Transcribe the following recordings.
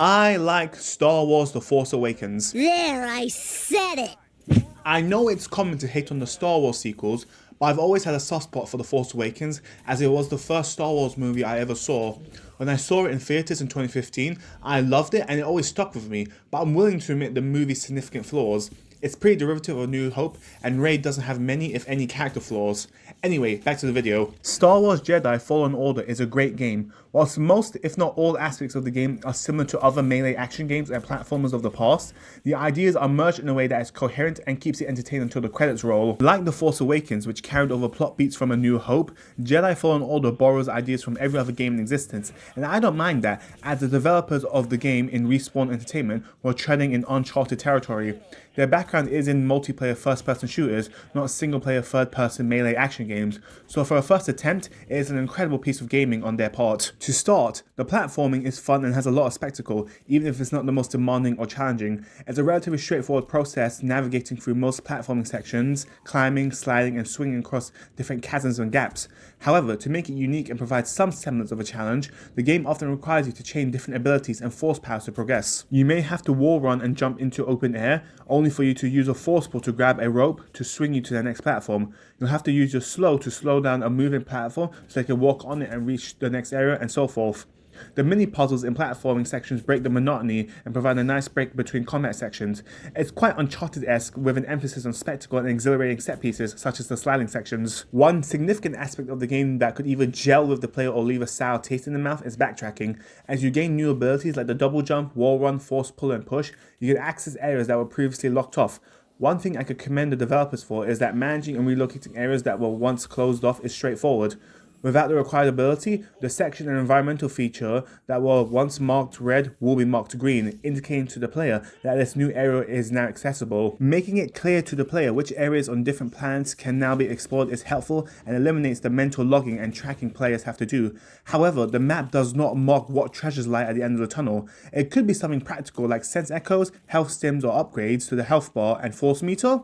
I like Star Wars The Force Awakens. There, I said it! I know it's common to hate on the Star Wars sequels, but I've always had a soft spot for The Force Awakens as it was the first Star Wars movie I ever saw. When I saw it in theatres in 2015, I loved it and it always stuck with me, but I'm willing to admit the movie's significant flaws. It's pretty derivative of A New Hope, and Rey doesn't have many, if any, character flaws. Anyway, back to the video. Star Wars Jedi Fallen Order is a great game. Whilst most, if not all, aspects of the game are similar to other melee action games and platformers of the past, the ideas are merged in a way that is coherent and keeps it entertaining until the credits roll. Like The Force Awakens, which carried over plot beats from A New Hope, Jedi Fallen Order borrows ideas from every other game in existence, and I don't mind that, as the developers of the game in Respawn Entertainment were treading in uncharted territory. Their background is in multiplayer first-person shooters, not single-player third-person melee action games, so for a first attempt, it is an incredible piece of gaming on their part. To start, the platforming is fun and has a lot of spectacle, even if it's not the most demanding or challenging. It's a relatively straightforward process navigating through most platforming sections, climbing, sliding, and swinging across different chasms and gaps. However, to make it unique and provide some semblance of a challenge, the game often requires you to chain different abilities and force powers to progress. You may have to wall run and jump into open air, only for you to use a force pull to grab a rope to swing you to the next platform. You'll have to use your slow to slow down a moving platform so you can walk on it and reach the next area, and so forth. The mini puzzles in platforming sections break the monotony and provide a nice break between combat sections. It's quite Uncharted-esque with an emphasis on spectacle and exhilarating set pieces such as the sliding sections. One significant aspect of the game that could either gel with the player or leave a sour taste in the mouth is backtracking. As you gain new abilities like the double jump, wall run, force pull and push, you can access areas that were previously locked off. One thing I could commend the developers for is that managing and relocating areas that were once closed off is straightforward. Without the required ability, the section and environmental feature that were once marked red will be marked green, indicating to the player that this new area is now accessible. Making it clear to the player which areas on different planets can now be explored is helpful and eliminates the mental logging and tracking players have to do. However, the map does not mark what treasures lie at the end of the tunnel. It could be something practical like sense echoes, health stims or upgrades to the health bar and force meter,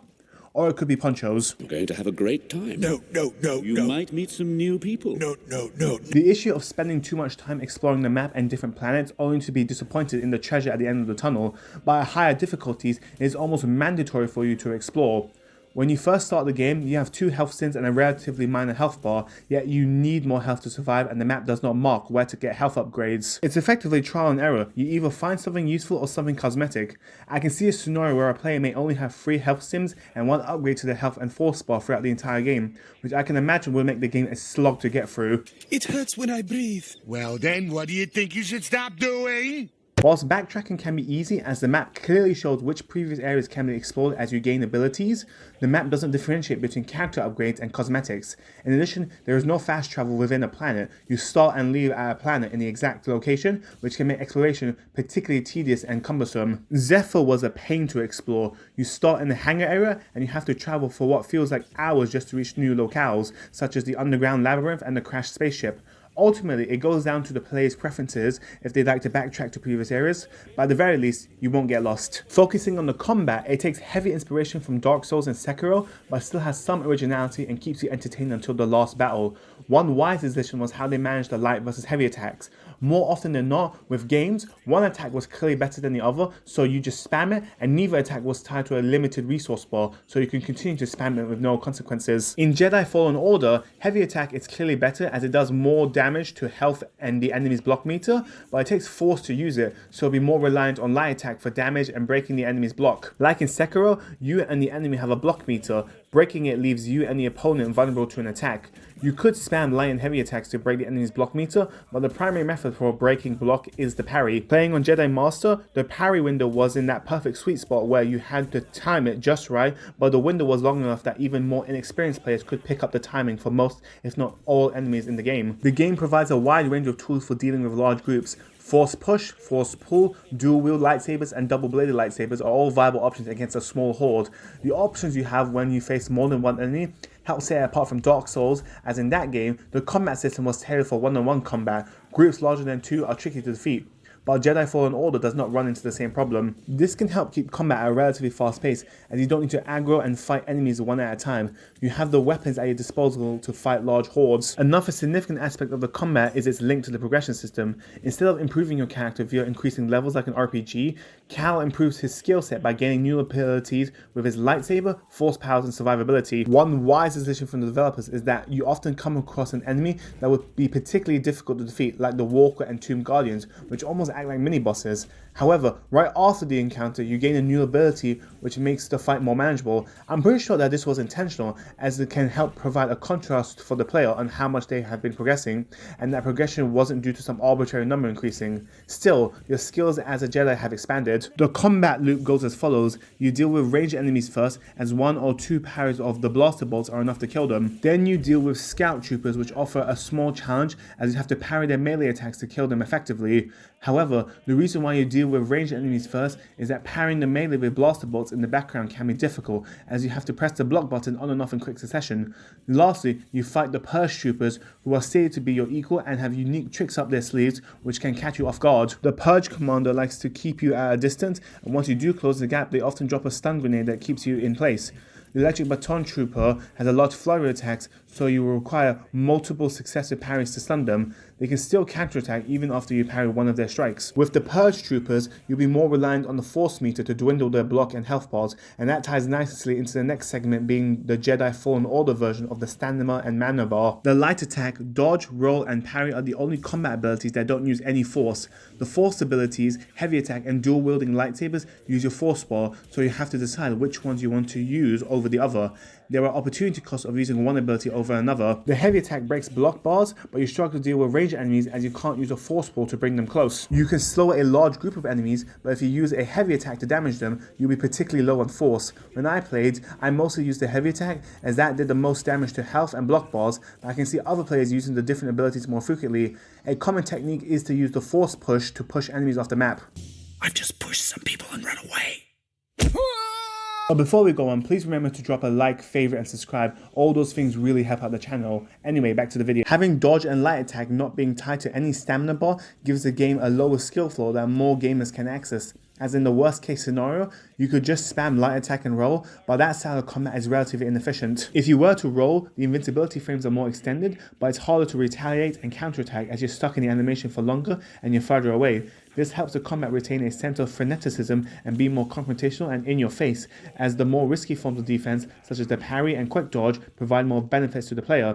or it could be ponchos. You're going to have a great time. No. You might meet some new people. No. The issue of spending too much time exploring the map and different planets only to be disappointed in the treasure at the end of the tunnel, but at higher difficulties it is almost mandatory for you to explore. When you first start the game, you have 2 health stins and a relatively minor health bar, yet you need more health to survive and the map does not mark where to get health upgrades. It's effectively trial and error. You either find something useful or something cosmetic. I can see a scenario where a player may only have 3 health stims and 1 upgrade to the health and force bar throughout the entire game, which I can imagine will make the game a slog to get through. It hurts when I breathe. Well then, what do you think you should stop doing? Whilst backtracking can be easy as the map clearly shows which previous areas can be explored as you gain abilities, the map doesn't differentiate between character upgrades and cosmetics. In addition, there is no fast travel within a planet. You start and leave at a planet in the exact location, which can make exploration particularly tedious and cumbersome. Zephyr was a pain to explore. You start in the hangar area and you have to travel for what feels like hours just to reach new locales, such as the underground labyrinth and the crashed spaceship. Ultimately, it goes down to the player's preferences if they'd like to backtrack to previous areas, but at the very least, you won't get lost. Focusing on the combat, it takes heavy inspiration from Dark Souls and Sekiro, but still has some originality and keeps you entertained until the last battle. One wise decision was how they managed the light versus heavy attacks. More often than not, with games, one attack was clearly better than the other, so you just spam it, and neither attack was tied to a limited resource bar, so you can continue to spam it with no consequences. In Jedi Fallen Order, heavy attack is clearly better as it does more damage to health and the enemy's block meter, but it takes force to use it, so it'll be more reliant on light attack for damage and breaking the enemy's block. Like in Sekiro, you and the enemy have a block meter. Breaking it leaves you and the opponent vulnerable to an attack. You could spam light and heavy attacks to break the enemy's block meter, but the primary method for breaking block is the parry. Playing on Jedi Master, the parry window was in that perfect sweet spot where you had to time it just right, but the window was long enough that even more inexperienced players could pick up the timing for most, if not all, enemies in the game. The game provides a wide range of tools for dealing with large groups. Force push, force pull, dual wield lightsabers and double bladed lightsabers are all viable options against a small horde. The options you have when you face more than one enemy help set it apart from Dark Souls, as in that game, the combat system was tailored for one-on-one combat. Groups larger than 2 are tricky to defeat. but Jedi Fallen Order does not run into the same problem. This can help keep combat at a relatively fast pace, as you don't need to aggro and fight enemies one at a time. You have the weapons at your disposal to fight large hordes. Another significant aspect of the combat is its link to the progression system. Instead of improving your character via increasing levels like an RPG, Cal improves his skill set by gaining new abilities with his lightsaber, force powers, and survivability. One wise decision from the developers is that you often come across an enemy that would be particularly difficult to defeat, like the Walker and Tomb Guardians, which almost act like mini-bosses. However, right after the encounter, you gain a new ability which makes the fight more manageable. I'm pretty sure that this was intentional, as it can help provide a contrast for the player on how much they have been progressing, and that progression wasn't due to some arbitrary number increasing. Still, your skills as a Jedi have expanded. The combat loop goes as follows. You deal with ranged enemies first, as 1 or 2 parries of the blaster bolts are enough to kill them. Then you deal with scout troopers, which offer a small challenge, as you have to parry their melee attacks to kill them effectively. However, the reason why you deal with ranged enemies first is that parrying the melee with blaster bolts in the background can be difficult, as you have to press the block button on and off in quick succession. Lastly, you fight the Purge troopers, who are stated to be your equal and have unique tricks up their sleeves which can catch you off guard. The Purge commander likes to keep you at a distance, and once you do close the gap, they often drop a stun grenade that keeps you in place. The Electric Baton Trooper has a large flurry of attacks, so you will require multiple successive parries to stun them. They can still counterattack even after you parry one of their strikes. With the Purge Troopers, you'll be more reliant on the Force meter to dwindle their block and health bars, and that ties nicely into the next segment, being the Jedi Fallen Order version of the stamina and mana bar. The light attack, dodge, roll, and parry are the only combat abilities that don't use any force. The Force abilities, heavy attack, and dual-wielding lightsabers use your Force bar, so you have to decide which ones you want to use over the other. There are opportunity costs of using one ability over another. The heavy attack breaks block bars, but you struggle to deal with ranged enemies as you can't use a force ball to bring them close. You can slow a large group of enemies, but if you use a heavy attack to damage them, you'll be particularly low on force. When I played, I mostly used the heavy attack, as that did the most damage to health and block bars, but I can see other players using the different abilities more frequently. A common technique is to use the force push to push enemies off the map. I've just pushed some people and run away. But before we go on, please remember to drop a like, favorite, and subscribe. All those things really help out the channel. Anyway, back to the video. Having dodge and light attack not being tied to any stamina bar gives the game a lower skill floor that more gamers can access. As in the worst case scenario, you could just spam light attack and roll, but that style of combat is relatively inefficient. If you were to roll, the invincibility frames are more extended, but it's harder to retaliate and counterattack as you're stuck in the animation for longer and you're further away. This helps the combat retain a sense of freneticism and be more confrontational and in your face, as the more risky forms of defense, such as the parry and quick dodge, provide more benefits to the player.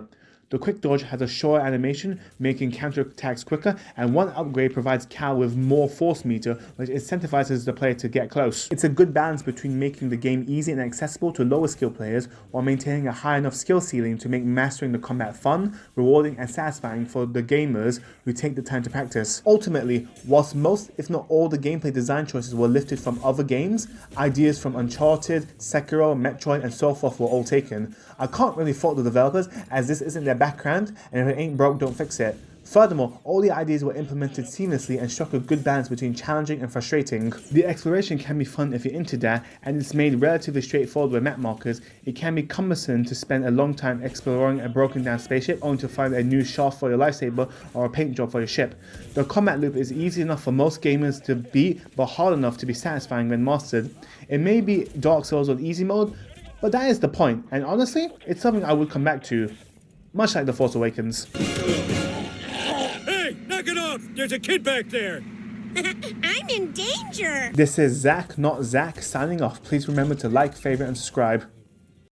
The quick dodge has a shorter animation, making counterattacks quicker, and one upgrade provides Cal with more force meter, which incentivizes the player to get close. It's a good balance between making the game easy and accessible to lower skill players, while maintaining a high enough skill ceiling to make mastering the combat fun, rewarding, and satisfying for the gamers who take the time to practice. Ultimately, whilst most, if not all, the gameplay design choices were lifted from other games, ideas from Uncharted, Sekiro, Metroid, and so forth were all taken. I can't really fault the developers, as this isn't their background, and if it ain't broke, don't fix it. Furthermore, all the ideas were implemented seamlessly and struck a good balance between challenging and frustrating. The exploration can be fun if you're into that, and it's made relatively straightforward with map markers. It can be cumbersome to spend a long time exploring a broken down spaceship only to find a new shaft for your lightsaber or a paint job for your ship. The combat loop is easy enough for most gamers to beat, but hard enough to be satisfying when mastered. It may be Dark Souls on easy mode, but that is the point, and honestly, it's something I would come back to, much like The Force Awakens. Hey, knock it off! There's a kid back there! I'm in danger. This is Zach, not Zach, signing off. Please remember to like, favorite, and subscribe.